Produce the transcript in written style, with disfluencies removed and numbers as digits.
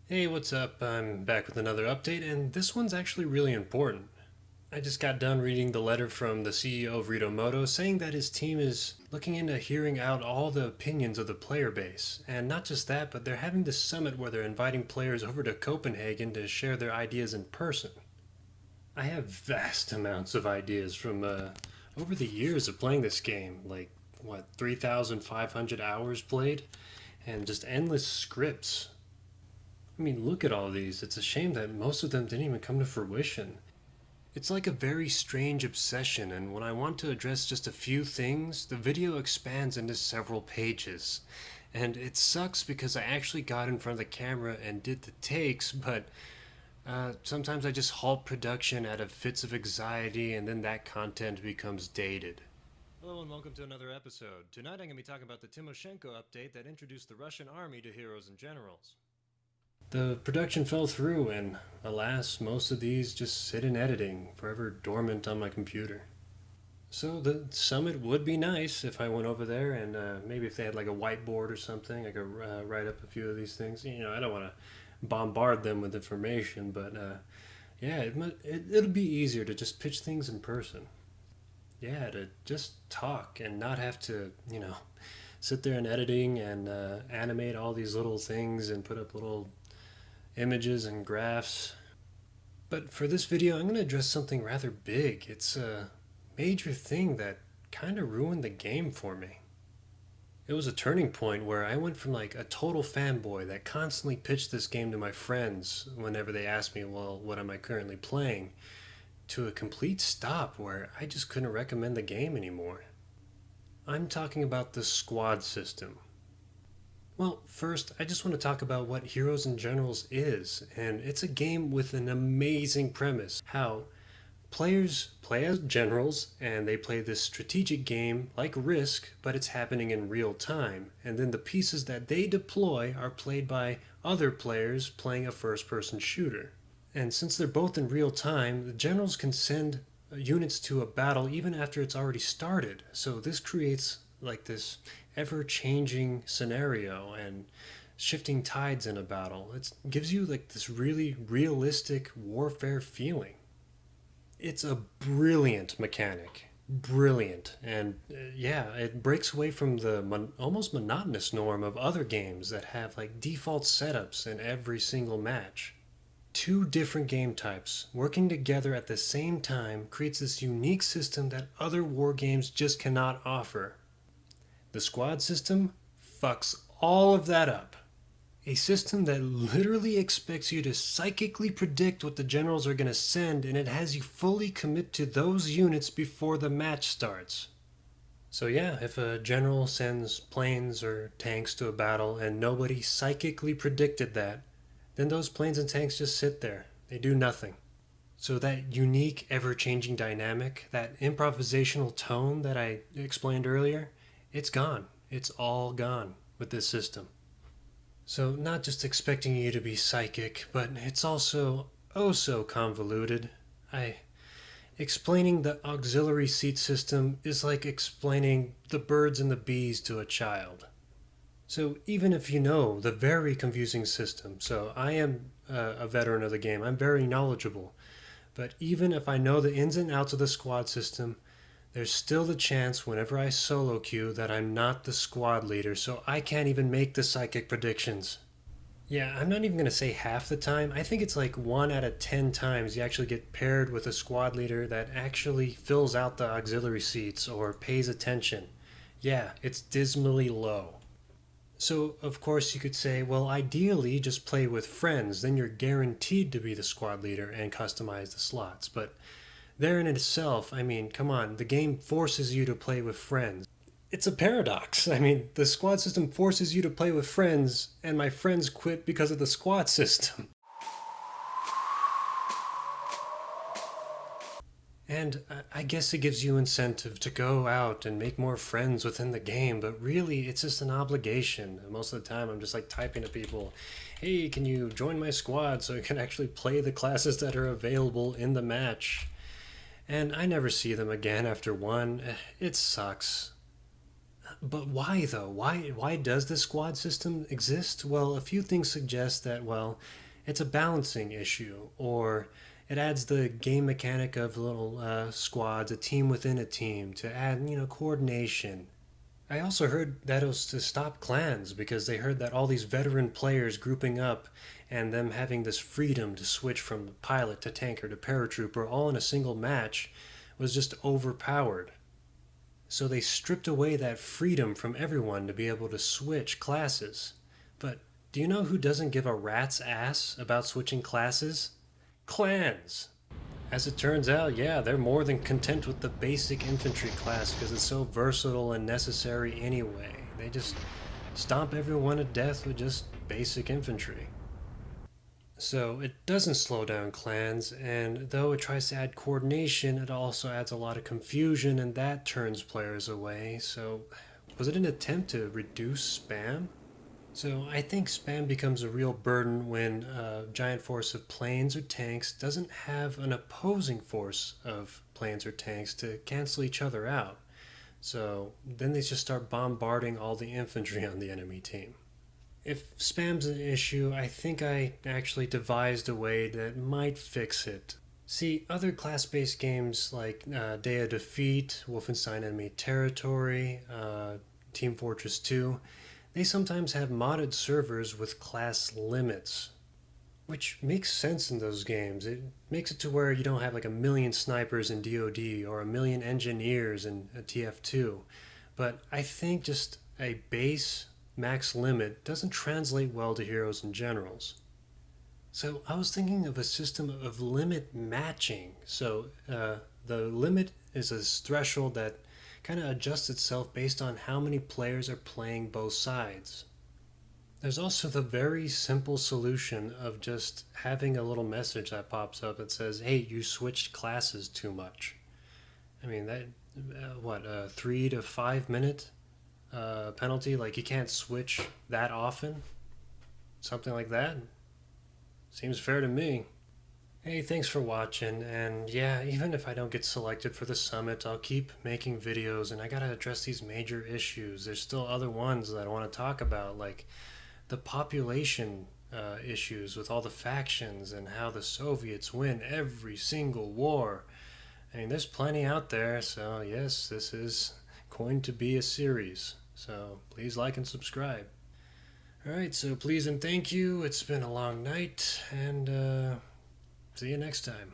Hey, what's up? I'm back with another update, and this one's actually really important. I just got done reading the letter from the CEO of Ritomoto saying that his team is looking into hearing out all the opinions of the player base. And not just that, but they're having this summit where they're inviting players over to Copenhagen to share their ideas in person. I have vast amounts of ideas from over the years of playing this game, like, 3,500 hours played, and just endless scripts. I mean, look at all these. It's a shame that most of them didn't even come to fruition. It's like a very strange obsession, and when I want to address just a few things, the video expands into several pages. And it sucks because I actually got in front of the camera and did the takes, but sometimes I just halt production out of fits of anxiety, and then that content becomes dated. Hello and welcome to another episode. Tonight I'm going to be talking about the Timoshenko update that introduced the Russian army to heroes and generals. The production fell through, and alas, most of these just sit in editing, forever dormant on my computer. So the summit would be nice if I went over there and maybe if they had like a whiteboard or something, I could write up a few of these things. I don't want to bombard them with information, but yeah, it'll be easier to just pitch things in person. Yeah, to just talk and not have to, sit there and editing and animate all these little things and put up little images and graphs. But for this video, I'm going to address something rather big. It's a major thing that kind of ruined the game for me. It was a turning point where I went from like a total fanboy that constantly pitched this game to my friends whenever they asked me, well, what am I currently playing, to a complete stop where I just couldn't recommend the game anymore. I'm talking about the squad system. Well, first, I just want to talk about what Heroes and Generals is, and it's a game with an amazing premise. How players play as generals, and they play this strategic game like Risk, but it's happening in real time, and then the pieces that they deploy are played by other players playing a first person shooter. And since they're both in real time, the generals can send units to a battle even after it's already started. So this creates like this ever changing scenario and shifting tides in a battle. It gives you like this really realistic warfare feeling. It's a brilliant mechanic. Brilliant. And yeah, it breaks away from the almost monotonous norm of other games that have like default setups in every single match. Two different game types working together at the same time creates this unique system that other war games just cannot offer. The squad system fucks all of that up. A system that literally expects you to psychically predict what the generals are going to send, and it has you fully commit to those units before the match starts. So yeah, if a general sends planes or tanks to a battle and nobody psychically predicted that, then those planes and tanks just sit there. They do nothing. So that unique, ever-changing dynamic, that improvisational tone that I explained earlier, it's gone. It's all gone with this system. So not just expecting you to be psychic, but it's also oh so convoluted. I Explaining the auxiliary seat system is like explaining the birds and the bees to a child. So even if you know the very confusing system, so I am a veteran of the game, I'm very knowledgeable, but even if I know the ins and outs of the squad system, there's still the chance whenever I solo queue that I'm not the squad leader, so I can't even make the psychic predictions. Yeah, I'm not even going to say half the time. I think it's like 1 out of 10 times you actually get paired with a squad leader that actually fills out the auxiliary seats or pays attention. Yeah, it's dismally low. So, of course, you could say, well, ideally, just play with friends, then you're guaranteed to be the squad leader and customize the slots. But there in itself, I mean, come on, the game forces you to play with friends. It's a paradox. I mean, the squad system forces you to play with friends, and my friends quit because of the squad system. And I guess it gives you incentive to go out and make more friends within the game, but really it's just an obligation. Most of the time I'm just like typing to people, hey, can you join my squad so I can actually play the classes that are available in the match? And I never see them again after one. It sucks. But why though? Why does the squad system exist? Well, a few things suggest that, well, it's a balancing issue, or it adds the game mechanic of little squads, a team within a team, to add, coordination. I also heard that it was to stop clans because they heard that all these veteran players grouping up and them having this freedom to switch from pilot to tanker to paratrooper all in a single match was just overpowered. So they stripped away that freedom from everyone to be able to switch classes. But do you know who doesn't give a rat's ass about switching classes? Clans! As it turns out, yeah, they're more than content with the basic infantry class because it's so versatile and necessary anyway. They just stomp everyone to death with just basic infantry. So it doesn't slow down clans, and though it tries to add coordination, it also adds a lot of confusion, and that turns players away. So, was it an attempt to reduce spam? So, I think spam becomes a real burden when a giant force of planes or tanks doesn't have an opposing force of planes or tanks to cancel each other out. So, then they just start bombarding all the infantry on the enemy team. If spam's an issue, I think I actually devised a way that might fix it. See, other class based games like Day of Defeat, Wolfenstein Enemy Territory, Team Fortress 2, they sometimes have modded servers with class limits, which makes sense in those games. It makes it to where you don't have like a million snipers in DoD or a million engineers in a TF2. But I think just a base max limit doesn't translate well to heroes and generals. So I was thinking of a system of limit matching. So the limit is a threshold that kind of adjusts itself based on how many players are playing both sides. There's also the very simple solution of just having a little message that pops up that says, "Hey, you switched classes too much." I mean that what 3 to 5 minute penalty? Like you can't switch that often? Something like that? Seems fair to me. Hey, thanks for watching, and yeah, even if I don't get selected for the summit, I'll keep making videos, and I gotta address these major issues. There's still other ones that I want to talk about, like the population issues with all the factions and how the Soviets win every single war. I mean, there's plenty out there, so yes, this is going to be a series. So please like and subscribe. Alright, so please and thank you. It's been a long night, and see you next time.